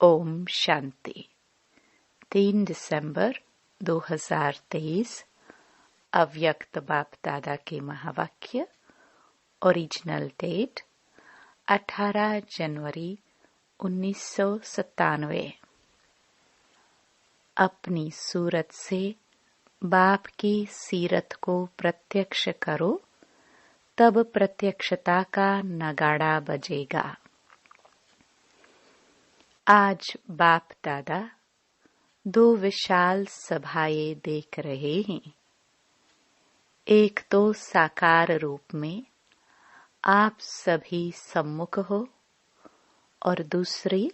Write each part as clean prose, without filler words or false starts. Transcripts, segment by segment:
ओम शांति। 3 दिसंबर 2023 अव्यक्त बाप दादा के महावाक्य। ओरिजिनल डेट 18 जनवरी 1997। अपनी सूरत से बाप की सीरत को प्रत्यक्ष करो, तब प्रत्यक्षता का नगाड़ा बजेगा। आज बाप दादा 2 विशाल सभाएं देख रहे हैं। एक तो साकार रूप में आप सभी सम्मुख हो और दूसरी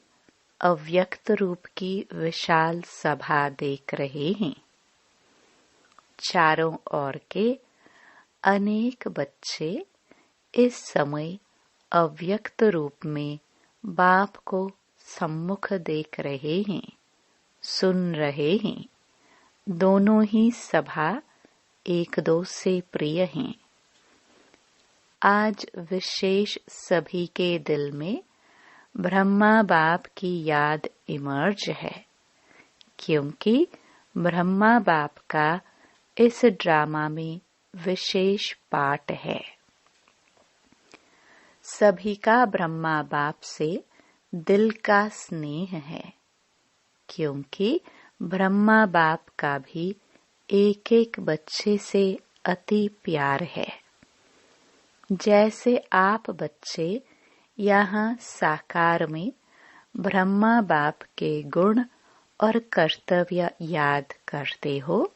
अव्यक्त रूप की विशाल सभा देख रहे हैं। चारों ओर के अनेक बच्चे इस समय अव्यक्त रूप में बाप को सम्मुख देख रहे हैं, सुन रहे हैं। दोनों ही सभा एक दो से प्रिय हैं। आज विशेष सभी के दिल में ब्रह्मा बाप की याद इमर्ज है, क्योंकि ब्रह्मा बाप का इस ड्रामा में विशेष पार्ट है। सभी का ब्रह्मा बाप से दिल का स्नेह है, क्योंकि ब्रह्मा बाप का भी एक एक बच्चे से अति प्यार है। जैसे आप बच्चे यहाँ साकार में ब्रह्मा बाप के गुण और कर्तव्य याद करते हो,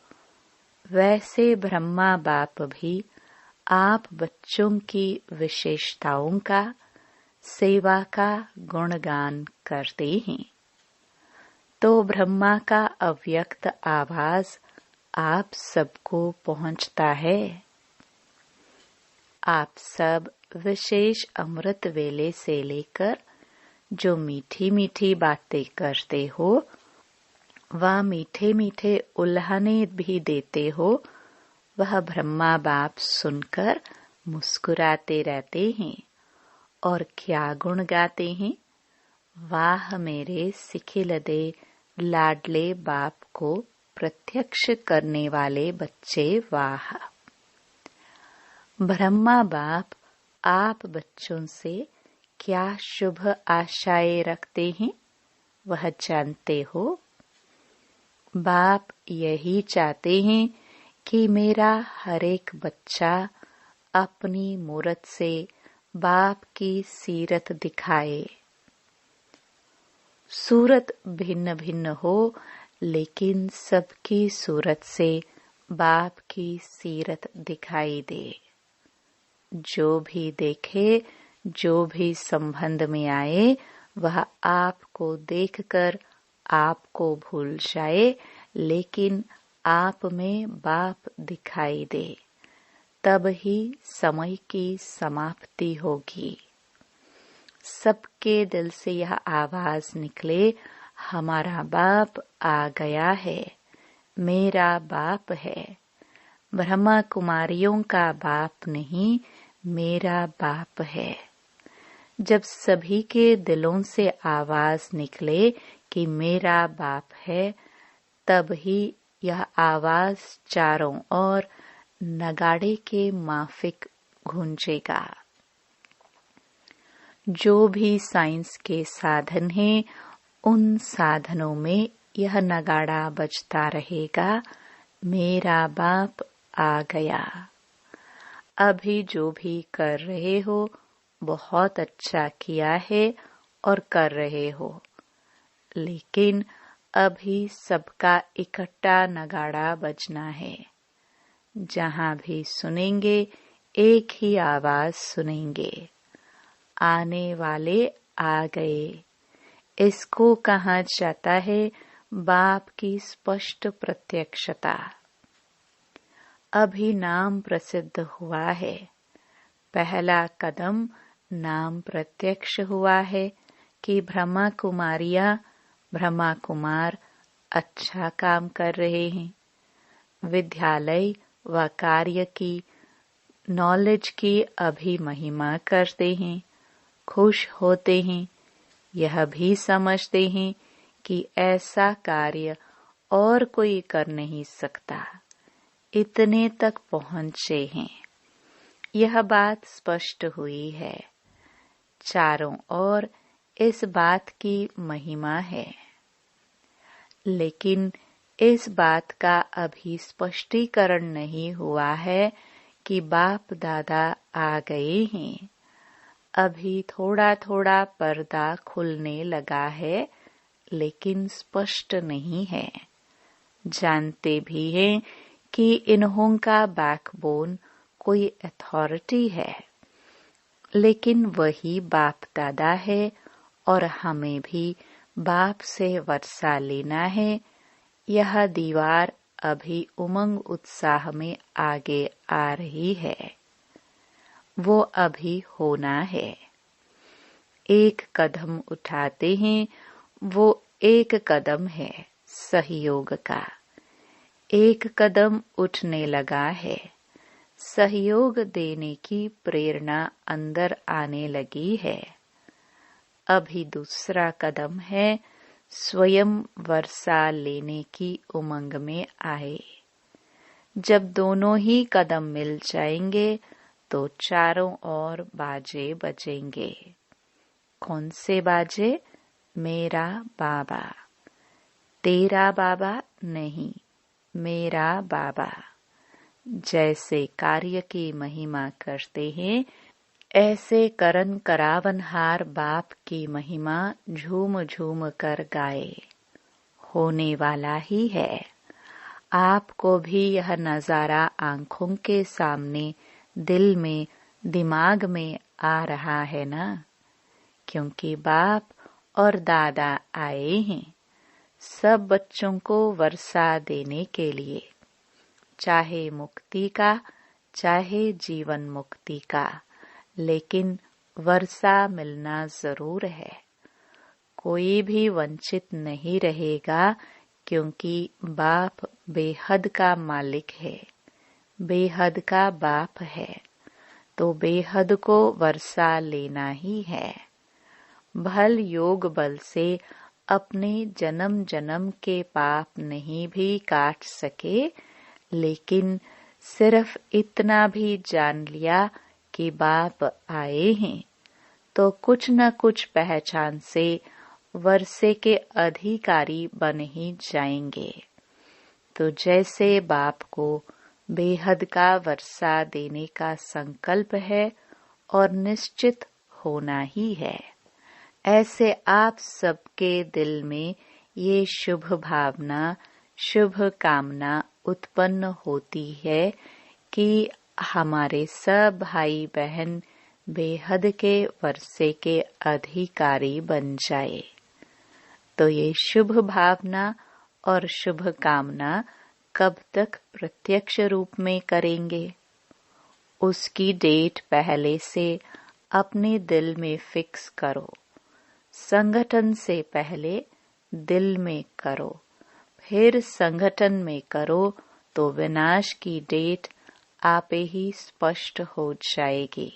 वैसे ब्रह्मा बाप भी आप बच्चों की विशेषताओं का, सेवा का गुणगान करते हैं। तो ब्रह्मा का अव्यक्त आवाज आप सबको पहुंचता है। आप सब विशेष अमृत वेले से लेकर जो मीठी मीठी बातें करते हो, वह मीठे मीठे उल्हाने भी देते हो, वह ब्रह्मा बाप सुनकर मुस्कुराते रहते हैं। और क्या गुण गाते हैं? वाह मेरे सिखिलदे लाडले बाप को प्रत्यक्ष करने वाले बच्चे, वाह। ब्रह्मा बाप आप बच्चों से क्या शुभ आशाएं रखते हैं, वह जानते हो। बाप यही चाहते हैं कि मेरा हर एक बच्चा अपनी मूरत से बाप की सीरत दिखाए। सूरत भिन्न भिन्न हो, लेकिन सबकी सूरत से बाप की सीरत दिखाई दे। जो भी देखे, जो भी संबंध में आए, वह आपको देखकर आपको भूल जाए, लेकिन आप में बाप दिखाई दे। तब ही समय की समाप्ति होगी। सबके दिल से यह आवाज निकले, हमारा बाप आ गया है, मेरा बाप है। ब्रह्मा कुमारियों का बाप नहीं, मेरा बाप है। जब सभी के दिलों से आवाज निकले कि मेरा बाप है, तब ही यह आवाज चारों ओर नगाड़े के माफिक गूंजेगा। जो भी साइंस के साधन हैं, उन साधनों में यह नगाड़ा बजता रहेगा, मेरा बाप आ गया। अभी जो भी कर रहे हो, बहुत अच्छा किया है और कर रहे हो, लेकिन अभी सबका इकट्ठा नगाड़ा बजना है। जहाँ भी सुनेंगे, एक ही आवाज सुनेंगे, आने वाले आ गए। इसको कहा जाता है बाप की स्पष्ट प्रत्यक्षता। अभी नाम प्रसिद्ध हुआ है। पहला कदम नाम प्रत्यक्ष हुआ है कि ब्रह्मा कुमारियां, ब्रह्मा कुमार अच्छा काम कर रहे हैं। विद्यालय व कार्य की, नॉलेज की अभी महिमा करते हैं, खुश होते हैं। यह भी समझते हैं कि ऐसा कार्य और कोई कर नहीं सकता, इतने तक पहुंचे हैं। यह बात स्पष्ट हुई है। चारों ओर इस बात की महिमा है, लेकिन इस बात का अभी स्पष्टीकरण नहीं हुआ है कि बाप दादा आ गए हैं। अभी थोड़ा थोड़ा पर्दा खुलने लगा है, लेकिन स्पष्ट नहीं है। जानते भी हैं कि इन्हों का बैकबोन कोई अथॉरिटी है, लेकिन वही बाप दादा है और हमें भी बाप से वर्षा लेना है। यह दीवार अभी उमंग उत्साह में आगे आ रही है, वो अभी होना है। एक कदम उठाते हैं, वो एक कदम है सहयोग का। एक कदम उठने लगा है, सहयोग देने की प्रेरणा अंदर आने लगी है। अभी दूसरा कदम है, स्वयं वर्षा लेने की उमंग में आए। जब दोनों ही कदम मिल जाएंगे तो चारों ओर बाजे बजेंगे। कौन से बाजे? मेरा बाबा। तेरा बाबा नहीं, मेरा बाबा। जैसे कार्य की महिमा करते हैं, ऐसे करन करावनहार बाप की महिमा झूम झूम कर गाए। होने वाला ही है। आपको भी यह नजारा आंखों के सामने, दिल में, दिमाग में आ रहा है ना? क्योंकि बाप और दादा आए हैं सब बच्चों को वर्षा देने के लिए, चाहे मुक्ति का, चाहे जीवन मुक्ति का, लेकिन वर्षा मिलना जरूर है। कोई भी वंचित नहीं रहेगा, क्योंकि बाप बेहद का मालिक है, बेहद का बाप है, तो बेहद को वर्षा लेना ही है। भल योग बल से अपने जन्म जन्म के पाप नहीं भी काट सके, लेकिन सिर्फ इतना भी जान लिया कि बाप आए हैं, तो कुछ न कुछ पहचान से वर्षे के अधिकारी बन ही जाएंगे। तो जैसे बाप को बेहद का वर्षा देने का संकल्प है और निश्चित होना ही है, ऐसे आप सबके दिल में ये शुभ भावना, शुभ कामना उत्पन्न होती है कि हमारे सब भाई बहन बेहद के वर्षे के अधिकारी बन जाए। तो ये शुभ भावना और शुभ कामना कब तक प्रत्यक्ष रूप में करेंगे? उसकी डेट पहले से अपने दिल में फिक्स करो। संगठन से पहले दिल में करो, फिर संगठन में करो, तो विनाश की डेट आपे ही स्पष्ट हो जाएगी।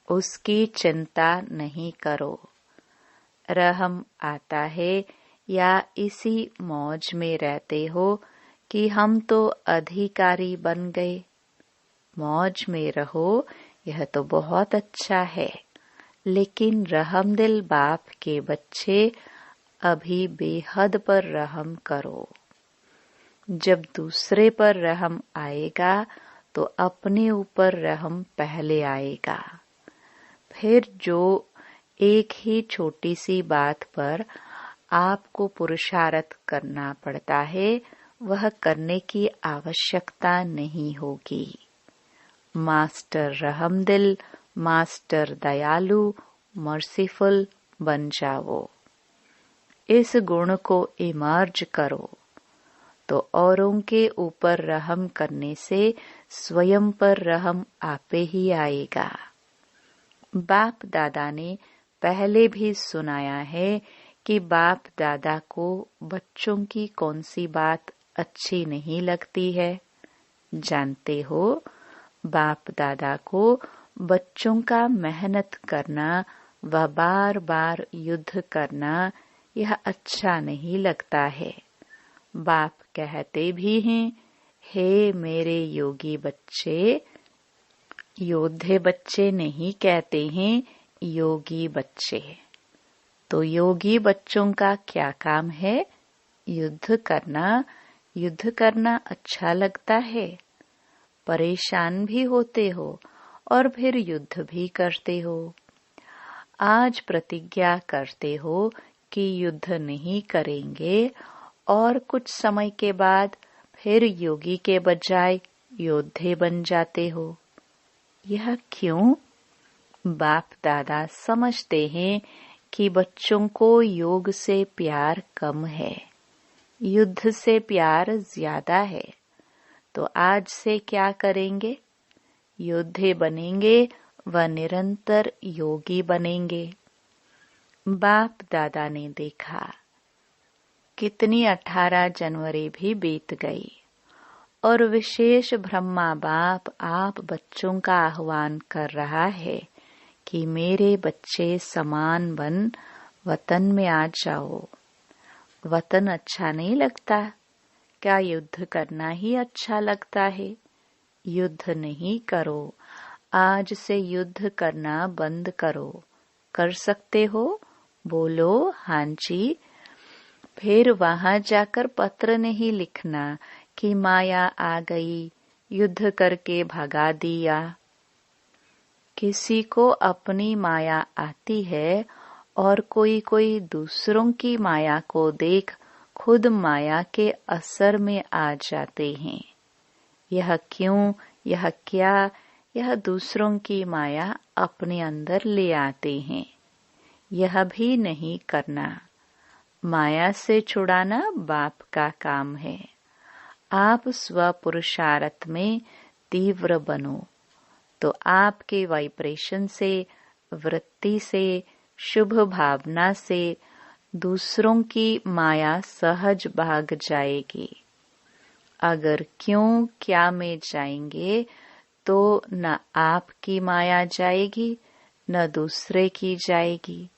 उसकी चिंता नहीं करो। रहम आता है या इसी मौज में रहते हो कि हम तो अधिकारी बन गए। मौज में रहो, यह तो बहुत अच्छा है, लेकिन रहमदिल बाप के बच्चे अभी बेहद पर रहम करो। जब दूसरे पर रहम आएगा तो अपने ऊपर रहम पहले आएगा। फिर जो एक ही छोटी सी बात पर आपको पुरुषार्थ करना पड़ता है, वह करने की आवश्यकता नहीं होगी। मास्टर रहमदिल, मास्टर दयालु, मर्सीफुल बन जाओ। इस गुण को इमर्ज करो, तो औरों के ऊपर रहम करने से स्वयं पर रहम आपे ही आएगा। बाप दादा ने पहले भी सुनाया है कि बाप दादा को बच्चों की कौन सी बात अच्छी नहीं लगती है। जानते हो, बाप दादा को बच्चों का मेहनत करना, व बार बार युद्ध करना यह अच्छा नहीं लगता है। बाप कहते भी हैं, हे मेरे योगी बच्चे, योद्धे बच्चे नहीं कहते हैं, योगी बच्चे। तो योगी बच्चों का क्या काम है? युद्ध करना। युद्ध करना अच्छा लगता है। परेशान भी होते हो और फिर युद्ध भी करते हो। आज प्रतिज्ञा करते हो कि युद्ध नहीं करेंगे और कुछ समय के बाद फिर योगी के बजाय योद्धे बन जाते हो। यह क्यों? बाप दादा समझते हैं कि बच्चों को योग से प्यार कम है, युद्ध से प्यार ज्यादा है। तो आज से क्या करेंगे? योद्धे बनेंगे व निरंतर योगी बनेंगे। बाप दादा ने देखा कितनी 18 जनवरी भी बीत गई और विशेष ब्रह्मा बाप आप बच्चों का आह्वान कर रहा है कि मेरे बच्चे समान बन वतन में आ जाओ। वतन अच्छा नहीं लगता? क्या युद्ध करना ही अच्छा लगता है? युद्ध नहीं करो। आज से युद्ध करना बंद करो। कर सकते हो? बोलो हाँ जी। फिर वहां जाकर पत्र नहीं लिखना कि माया आ गई, युद्ध करके भगा दिया। किसी को अपनी माया आती है और कोई कोई दूसरों की माया को देख खुद माया के असर में आ जाते हैं। यह क्यों? यह क्या? यह दूसरों की माया अपने अंदर ले आते हैं। यह भी नहीं करना। माया से छुड़ाना बाप का काम है। आप स्व पुरुषार्थ में तीव्र बनो तो आपके वाइब्रेशन से, वृत्ति से, शुभ भावना से दूसरों की माया सहज भाग जाएगी। अगर क्यों क्या में जाएंगे तो न आपकी माया जाएगी न दूसरे की जाएगी।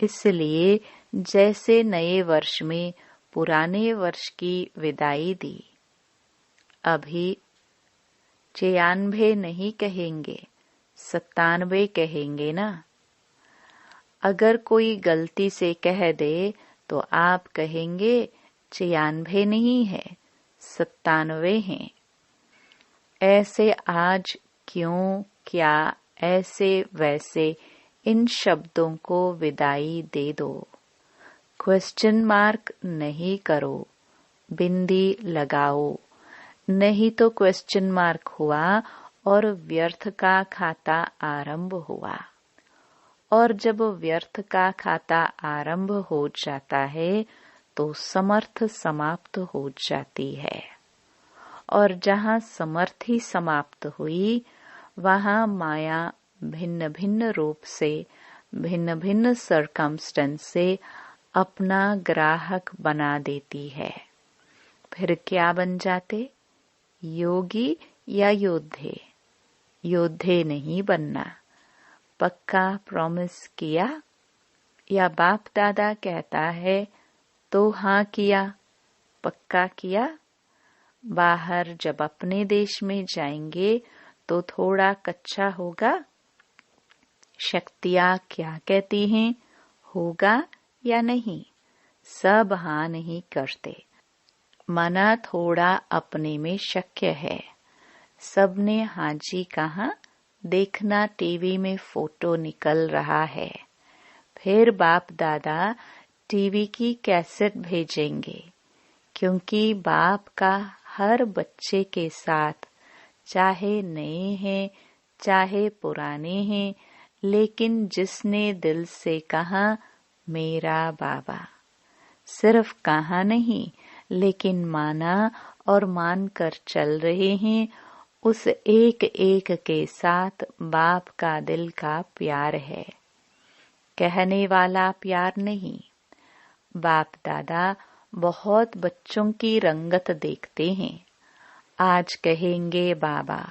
इसलिए जैसे नए वर्ष में पुराने वर्ष की विदाई दी, अभी 96 नहीं कहेंगे, 97 कहेंगे ना। अगर कोई गलती से कह दे तो आप कहेंगे 96 नहीं है, 97 है। ऐसे आज क्यों, क्या, ऐसे वैसे इन शब्दों को विदाई दे दो। क्वेश्चन मार्क नहीं करो, बिंदी लगाओ। नहीं तो क्वेश्चन मार्क हुआ और व्यर्थ का खाता आरंभ हुआ। और जब व्यर्थ का खाता आरंभ हो जाता है तो समर्थ समाप्त हो जाती है। और जहाँ समर्थी समाप्त हुई वहाँ माया भिन्न भिन्न रूप से, भिन्न भिन्न सर्कमस्टेंस से अपना ग्राहक बना देती है। फिर क्या बन जाते? योगी या योद्धे? योद्धे नहीं बनना। पक्का प्रॉमिस किया? या बाप दादा कहता है तो हाँ किया, पक्का किया? बाहर जब अपने देश में जाएंगे तो थोड़ा कच्चा होगा। शक्तियाँ क्या कहती हैं, होगा या नहीं? सब हाँ नहीं करते। मना थोड़ा अपने में शक्य है। सबने हाँ जी कहा। देखना टीवी में फोटो निकल रहा है। फिर बाप दादा टीवी की कैसेट भेजेंगे, क्योंकि बाप का हर बच्चे के साथ, चाहे नए हैं चाहे पुराने हैं, लेकिन जिसने दिल से कहा मेरा बाबा, सिर्फ कहा नहीं लेकिन माना और मानकर चल रहे हैं, उस एक एक के साथ बाप का दिल का प्यार है। कहने वाला प्यार नहीं। बाप दादा बहुत बच्चों की रंगत देखते हैं। आज कहेंगे बाबा,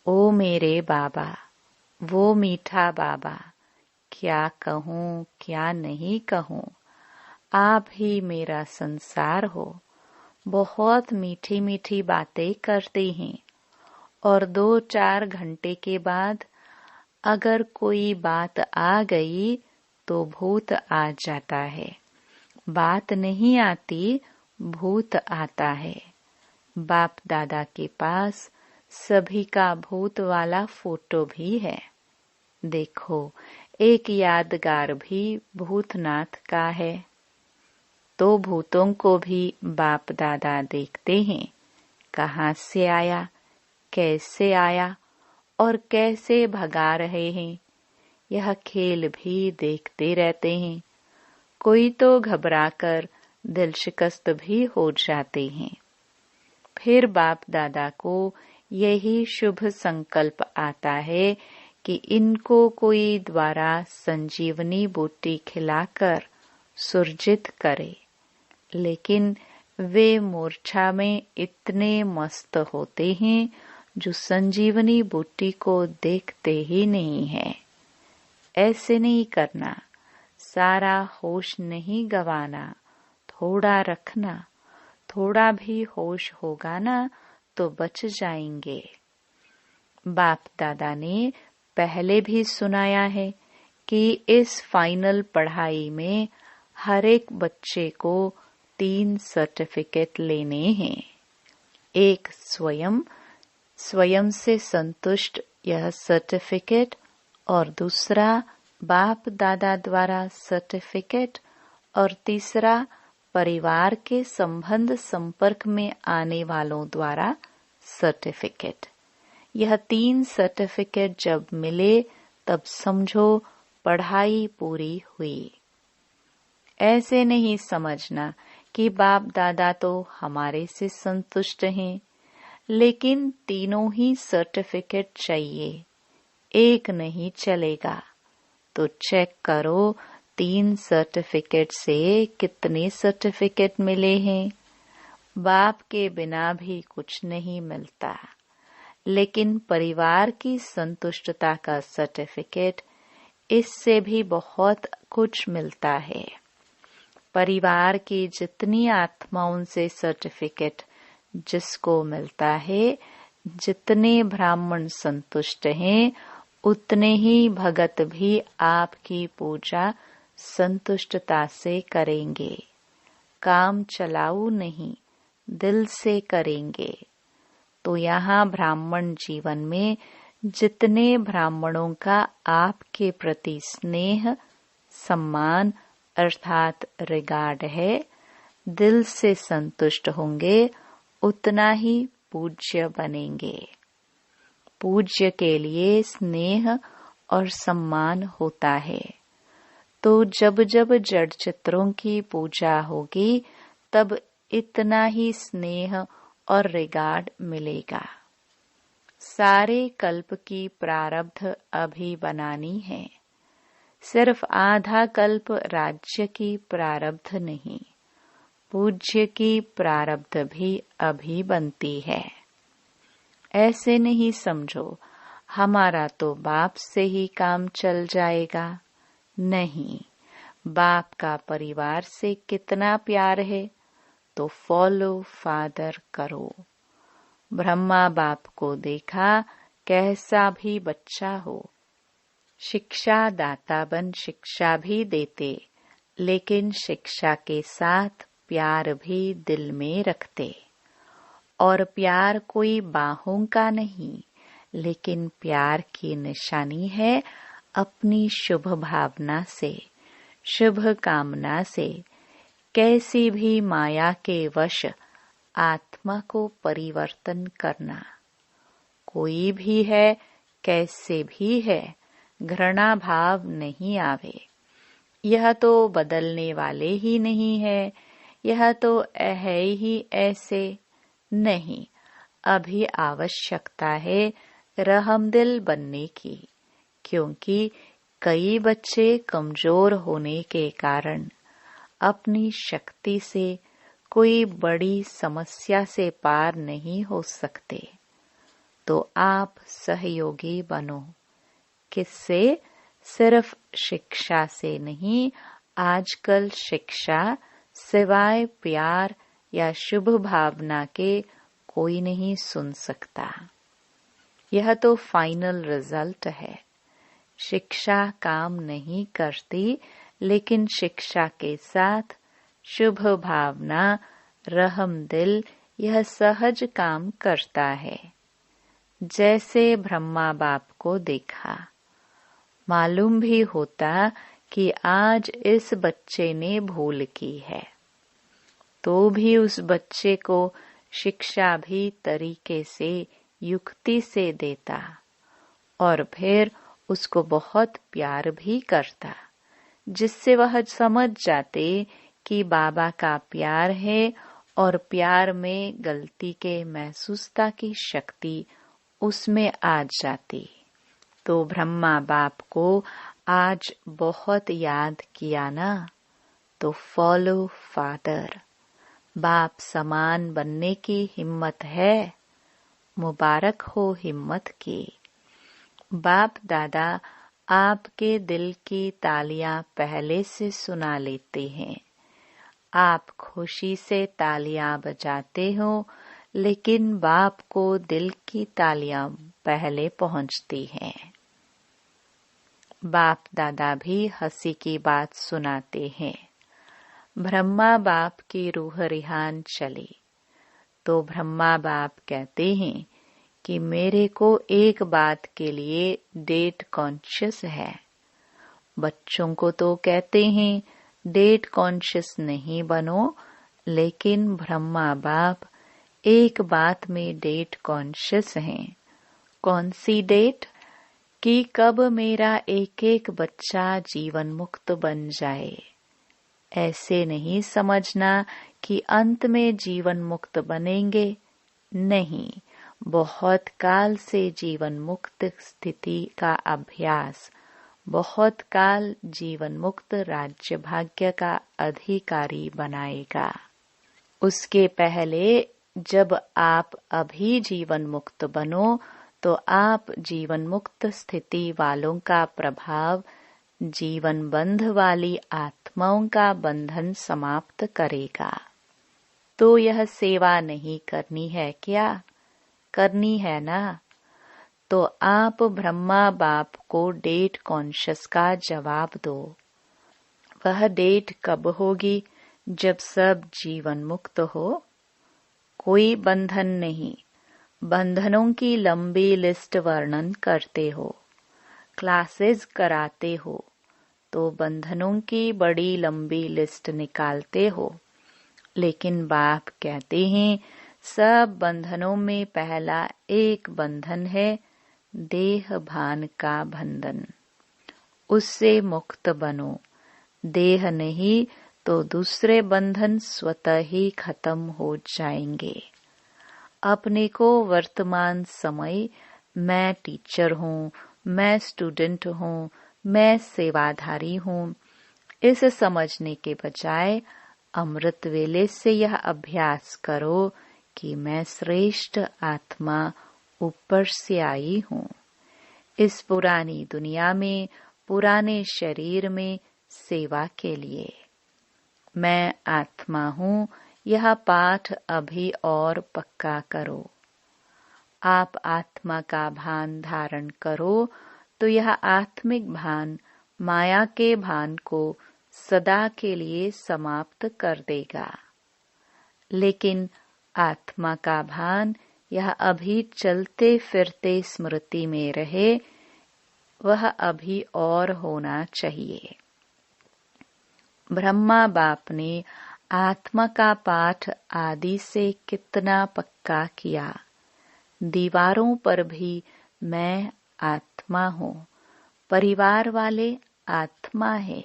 ओ मेरे बाबा, वो मीठा बाबा, क्या कहूँ क्या नहीं कहूँ, आप ही मेरा संसार हो। बहुत मीठी मीठी बातें करते हैं और 2-4 घंटे के बाद अगर कोई बात आ गई तो भूत आ जाता है। बात नहीं आती, भूत आता है। बाप दादा के पास सभी का भूत वाला फोटो भी है। देखो, एक यादगार भी भूतनाथ का है। तो भूतों को भी बाप दादा देखते हैं, कहाँ से आया, कैसे आया और कैसे भगा रहे हैं। यह खेल भी देखते रहते हैं। कोई तो घबराकर दिल शिकस्त भी हो जाते हैं। फिर बाप दादा को यही शुभ संकल्प आता है कि इनको कोई द्वारा संजीवनी बूटी खिलाकर सुरजित करे, लेकिन वे मूर्छा में इतने मस्त होते हैं जो संजीवनी बूटी को देखते ही नहीं है। ऐसे नहीं करना, सारा होश नहीं गवाना, थोड़ा रखना। थोड़ा भी होश होगा ना तो बच जाएंगे। बाप दादा ने पहले भी सुनाया है कि इस फाइनल पढ़ाई में हर एक बच्चे को 3 सर्टिफिकेट लेने हैं। एक स्वयं से संतुष्ट यह सर्टिफिकेट, और दूसरा बाप दादा द्वारा सर्टिफिकेट, और तीसरा परिवार के संबंध संपर्क में आने वालों द्वारा सर्टिफिकेट। यह 3 सर्टिफिकेट जब मिले तब समझो पढ़ाई पूरी हुई। ऐसे नहीं समझना कि बाप दादा तो हमारे से संतुष्ट हैं, लेकिन तीनों ही सर्टिफिकेट चाहिए, एक नहीं चलेगा। तो चेक करो 3 सर्टिफिकेट से कितने सर्टिफिकेट मिले हैं। बाप के बिना भी कुछ नहीं मिलता, लेकिन परिवार की संतुष्टता का सर्टिफिकेट, इससे भी बहुत कुछ मिलता है। परिवार की जितनी आत्माओं से सर्टिफिकेट जिसको मिलता है, जितने ब्राह्मण संतुष्ट हैं, उतने ही भगत भी आपकी पूजा संतुष्टता से करेंगे। काम चलाऊ नहीं, दिल से करेंगे। तो यहाँ ब्राह्मण जीवन में जितने ब्राह्मणों का आपके प्रति स्नेह, सम्मान अर्थात रिगार्ड है, दिल से संतुष्ट होंगे, उतना ही पूज्य बनेंगे। पूज्य के लिए स्नेह और सम्मान होता है। तो जब जब जड़ चित्रों की पूजा होगी, तब इतना ही स्नेह और रिगार्ड मिलेगा। सारे कल्प की प्रारब्ध अभी बनानी है। सिर्फ आधा कल्प राज्य की प्रारब्ध नहीं, पूज्य की प्रारब्ध भी अभी बनती है। ऐसे नहीं समझो हमारा तो बाप से ही काम चल जाएगा। नहीं, बाप का परिवार से कितना प्यार है तो फॉलो फादर करो। ब्रह्मा बाप को देखा, कैसा भी बच्चा हो, शिक्षा दाता बन शिक्षा भी देते, लेकिन शिक्षा के साथ प्यार भी दिल में रखते। और प्यार कोई बाहों का नहीं, लेकिन प्यार की निशानी है अपनी शुभ भावना से, शुभ कामना से। कैसी भी माया के वश आत्मा को परिवर्तन करना। कोई भी है, कैसे भी है, घृणा भाव नहीं आवे। यह तो बदलने वाले ही नहीं है, यह तो है ही ऐसे। नहीं, अभी आवश्यकता है रहमदिल बनने की, क्योंकि कई बच्चे कमजोर होने के कारण अपनी शक्ति से कोई बड़ी समस्या से पार नहीं हो सकते। तो आप सहयोगी बनो। किससे? सिर्फ शिक्षा से नहीं, आजकल शिक्षा सिवाय प्यार या शुभ भावना के कोई नहीं सुन सकता। यह तो फाइनल रिजल्ट है। शिक्षा काम नहीं करती, लेकिन शिक्षा के साथ शुभ भावना, रहम दिल, यह सहज काम करता है। जैसे ब्रह्मा बाप को देखा, मालूम भी होता कि आज इस बच्चे ने भूल की है, तो भी उस बच्चे को शिक्षा भी तरीके से, युक्ति से देता और फिर उसको बहुत प्यार भी करता, जिससे वह समझ जाते कि बाबा का प्यार है और प्यार में गलती के महसूसता की शक्ति उसमें आ जाती। तो ब्रह्मा बाप को आज बहुत याद किया ना, तो फॉलो फादर, बाप समान बनने की हिम्मत है, मुबारक हो हिम्मत की। बाप दादा आपके दिल की तालियां पहले से सुना लेते हैं। आप खुशी से तालियां बजाते हो, लेकिन बाप को दिल की तालियां पहले पहुंचती हैं। बाप दादा भी हंसी की बात सुनाते हैं। ब्रह्मा बाप की रूह रिहान चली, तो ब्रह्मा बाप कहते हैं कि मेरे को एक बात के लिए डेट कॉन्शियस है। बच्चों को तो कहते हैं डेट कॉन्शियस नहीं बनो, लेकिन ब्रह्मा बाप एक बात में डेट कॉन्शियस हैं। कौन सी डेट? कि कब मेरा एक एक बच्चा जीवन मुक्त बन जाए। ऐसे नहीं समझना कि अंत में जीवन मुक्त बनेंगे, नहीं, बहुत काल से जीवन मुक्त स्थिति का अभ्यास, बहुत काल जीवन मुक्त राज्य भाग्य का अधिकारी बनाएगा। उसके पहले जब आप अभी जीवन मुक्त बनो, तो आप जीवन मुक्त स्थिति वालों का प्रभाव जीवन बंध वाली आत्माओं का बंधन समाप्त करेगा। तो यह सेवा नहीं करनी है क्या? करनी है ना? तो आप ब्रह्मा बाप को डेट कॉन्शियस का जवाब दो। वह डेट कब होगी? जब सब जीवन मुक्त हो। कोई बंधन नहीं, बंधनों की लंबी लिस्ट वर्णन करते हो, क्लासेस कराते हो, तो बंधनों की बड़ी लंबी लिस्ट निकालते हो। लेकिन बाप कहते हैं सब बंधनों में पहला एक बंधन है, देह भान का बंधन। उससे मुक्त बनो। देह नहीं तो दूसरे बंधन स्वतः ही खत्म हो जाएंगे। अपने को वर्तमान समय मैं टीचर हूँ, मैं स्टूडेंट हूँ, मैं सेवाधारी हूँ, इस समझने के बजाय अमृत वेले से यह अभ्यास करो कि मैं श्रेष्ठ आत्मा ऊपर से आई हूँ। इस पुरानी दुनिया में, पुराने शरीर में सेवा के लिए। मैं आत्मा हूँ, यह पाठ अभी और पक्का करो। आप आत्मा का भान धारण करो तो यह आत्मिक भान माया के भान को सदा के लिए समाप्त कर देगा। लेकिन आत्मा का भान यह अभी चलते फिरते स्मृति में रहे, वह अभी और होना चाहिए। ब्रह्मा बाप ने आत्मा का पाठ आदि से कितना पक्का किया। दीवारों पर भी मैं आत्मा हूँ, परिवार वाले आत्मा है,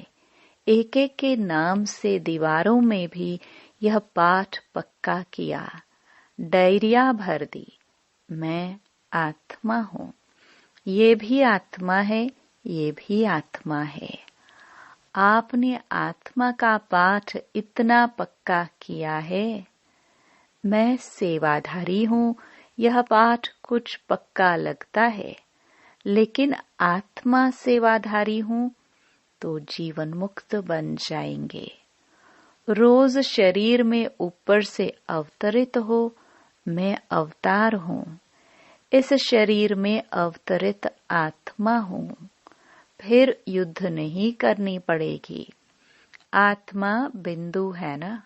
एक एक के नाम से दीवारों में भी यह पाठ पक्का किया, डायरिया भर दी, मैं आत्मा हूँ, ये भी आत्मा है, ये भी आत्मा है। आपने आत्मा का पाठ इतना पक्का किया है। मैं सेवाधारी हूँ, यह पाठ कुछ पक्का लगता है, लेकिन आत्मा सेवाधारी हूँ तो जीवन मुक्त बन जाएंगे। रोज शरीर में ऊपर से अवतरित हो, मैं अवतार हूँ, इस शरीर में अवतरित आत्मा हूँ। फिर युद्ध नहीं करनी पड़ेगी। आत्मा बिंदु है ना,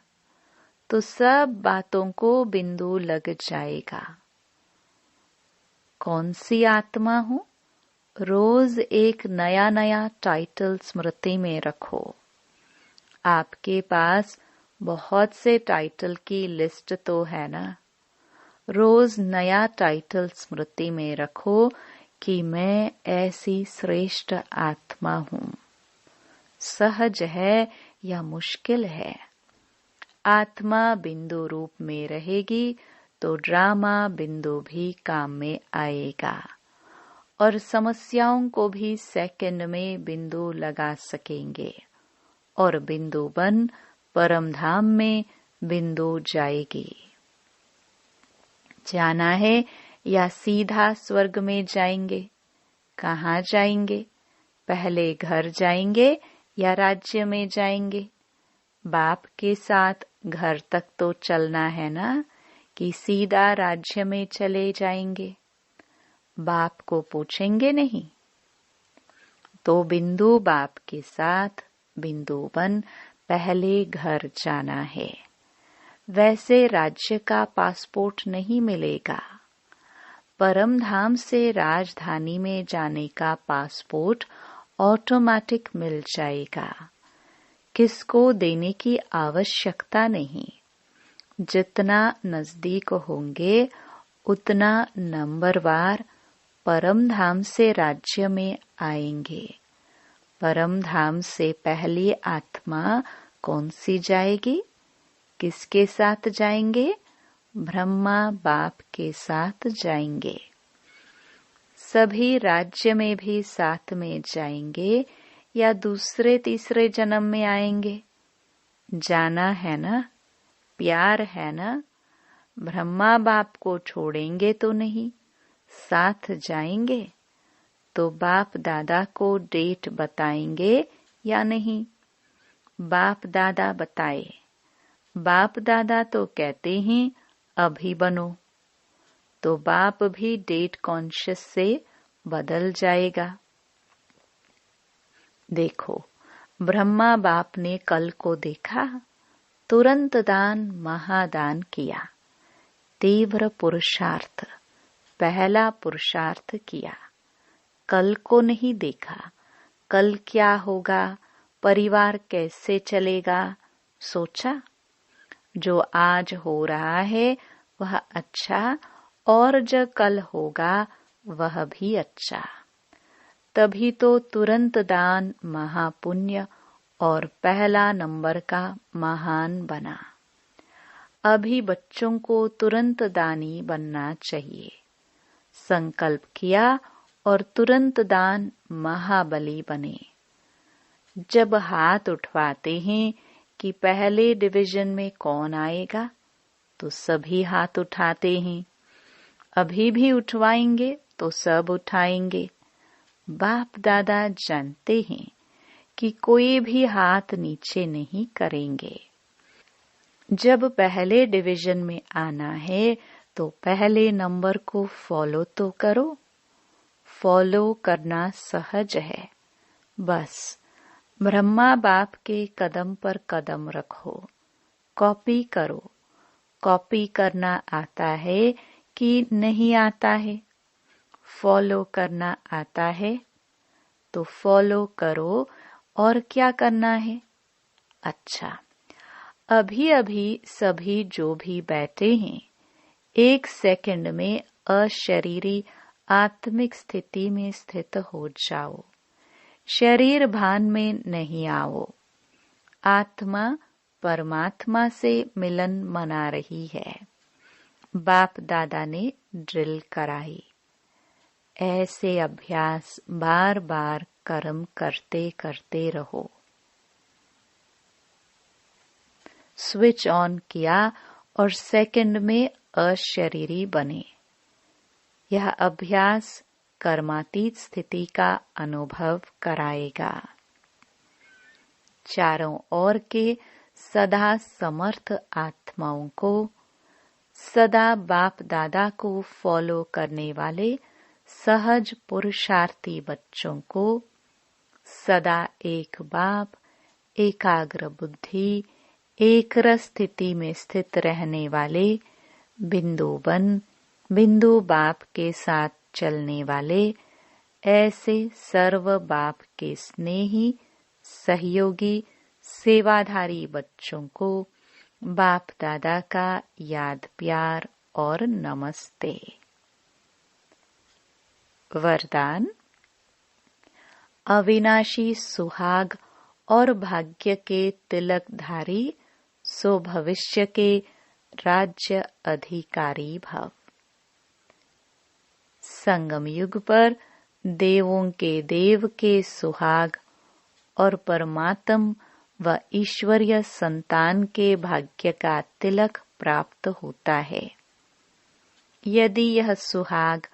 तो सब बातों को बिंदु लग जाएगा। कौन सी आत्मा हूँ? रोज एक नया नया टाइटल स्मृति में रखो। आपके पास बहुत से टाइटल की लिस्ट तो है ना। रोज नया टाइटल स्मृति में रखो कि मैं ऐसी श्रेष्ठ आत्मा हूँ। सहज है या मुश्किल है? आत्मा बिंदु रूप में रहेगी तो ड्रामा बिंदु भी काम में आएगा और समस्याओं को भी सेकंड में बिंदु लगा सकेंगे और बिंदु बन परम धाम में बिंदु जाएगी। जाना है या सीधा स्वर्ग में जाएंगे? कहाँ जाएंगे? पहले घर जाएंगे या राज्य में जाएंगे? बाप के साथ घर तक तो चलना है ना, कि सीधा राज्य में चले जाएंगे? बाप को पूछेंगे नहीं? तो बिंदु बाप के साथ बिंदु बन पहले घर जाना है। वैसे राज्य का पासपोर्ट नहीं मिलेगा। परम धाम से राजधानी में जाने का पासपोर्ट ऑटोमेटिक मिल जाएगा। किसको देने की आवश्यकता नहीं। जितना नजदीक होंगे उतना नंबरवार परम धाम से राज्य में आएंगे। परम धाम से पहली आत्मा कौन सी जाएगी? किसके साथ जाएंगे? ब्रह्मा बाप के साथ जाएंगे। सभी राज्य में भी साथ में जाएंगे या दूसरे तीसरे जन्म में आएंगे? जाना है ना, प्यार है ना। ब्रह्मा बाप को छोड़ेंगे तो नहीं, साथ जाएंगे। तो बाप दादा को डेट बताएंगे या नहीं? बाप दादा बताए। बाप दादा तो कहते हैं अभी बनो, तो बाप भी डेट कॉन्शियस से बदल जाएगा। देखो, ब्रह्मा बाप ने कल को देखा, तुरंत दान महादान किया। तीव्र पुरुषार्थ, पहला पुरुषार्थ किया। कल को नहीं देखा, कल क्या होगा, परिवार कैसे चलेगा, सोचा? जो आज हो रहा है वह अच्छा, और जो कल होगा वह भी अच्छा। तभी तो तुरंत दान महापुण्य और पहला नंबर का महान बना। अभी बच्चों को तुरंत दानी बनना चाहिए। संकल्प किया और तुरंत दान महाबली बने। जब हाथ उठवाते हैं कि पहले डिवीजन में कौन आएगा, तो सभी हाथ उठाते हैं। अभी भी उठवाएंगे तो सब उठाएंगे। बाप दादा जानते हैं कि कोई भी हाथ नीचे नहीं करेंगे। जब पहले डिवीजन में आना है तो पहले नंबर को फॉलो तो करो। फॉलो करना सहज है। बस ब्रह्मा बाप के कदम पर कदम रखो, कॉपी करो। कॉपी करना आता है कि नहीं आता है? फॉलो करना आता है तो फॉलो करो। और क्या करना है? अच्छा, अभी अभी सभी जो भी बैठे हैं, 1 सेकंड में अशरीरी आत्मिक स्थिति में स्थित हो जाओ। शरीर भान में नहीं आओ। आत्मा परमात्मा से मिलन मना रही है। बाप दादा ने ड्रिल कराई। ऐसे अभ्यास बार बार कर्म करते करते रहो। स्विच ऑन किया और सेकंड में अशरीरी बने। यह अभ्यास कर्मातीत स्थिति का अनुभव कराएगा। चारों ओर के सदा समर्थ आत्माओं को, सदा बाप दादा को फॉलो करने वाले सहज पुरुषार्थी बच्चों को, सदा एक बाप, एकाग्र बुद्धि, एक रस स्थिति में स्थित रहने वाले बिंदु बन, बिंदु बाप के साथ चलने वाले ऐसे सर्व बाप के स्नेही सहयोगी सेवाधारी बच्चों को बाप दादा का याद प्यार और नमस्ते। वरदान। अविनाशी सुहाग और भाग्य के तिलकधारी सो भविष्य के राज्य अधिकारी भव। संगम युग पर देवों के देव के सुहाग और परमात्म व ईश्वरीय संतान के भाग्य का तिलक प्राप्त होता है। यदि यह सुहाग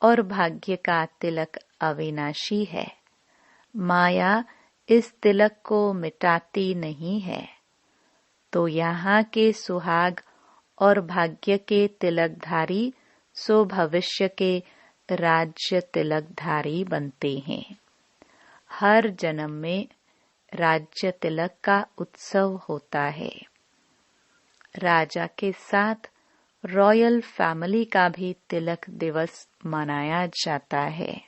और भाग्य का तिलक अविनाशी है, माया इस तिलक को मिटाती नहीं है, तो यहाँ के सुहाग और भाग्य के तिलकधारी सो भविष्य के राज्य तिलकधारी बनते हैं। हर जन्म में राज्य तिलक का उत्सव होता है। राजा के साथ रॉयल फैमिली का भी तिलक दिवस मनाया जाता है।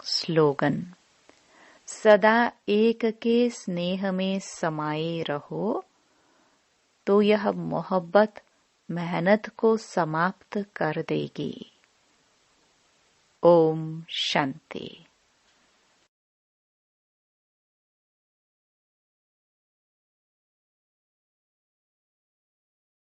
स्लोगन। सदा एक के स्नेह में समाये रहो, तो यह मोहब्बत मेहनत को समाप्त कर देगी। ओम शांति।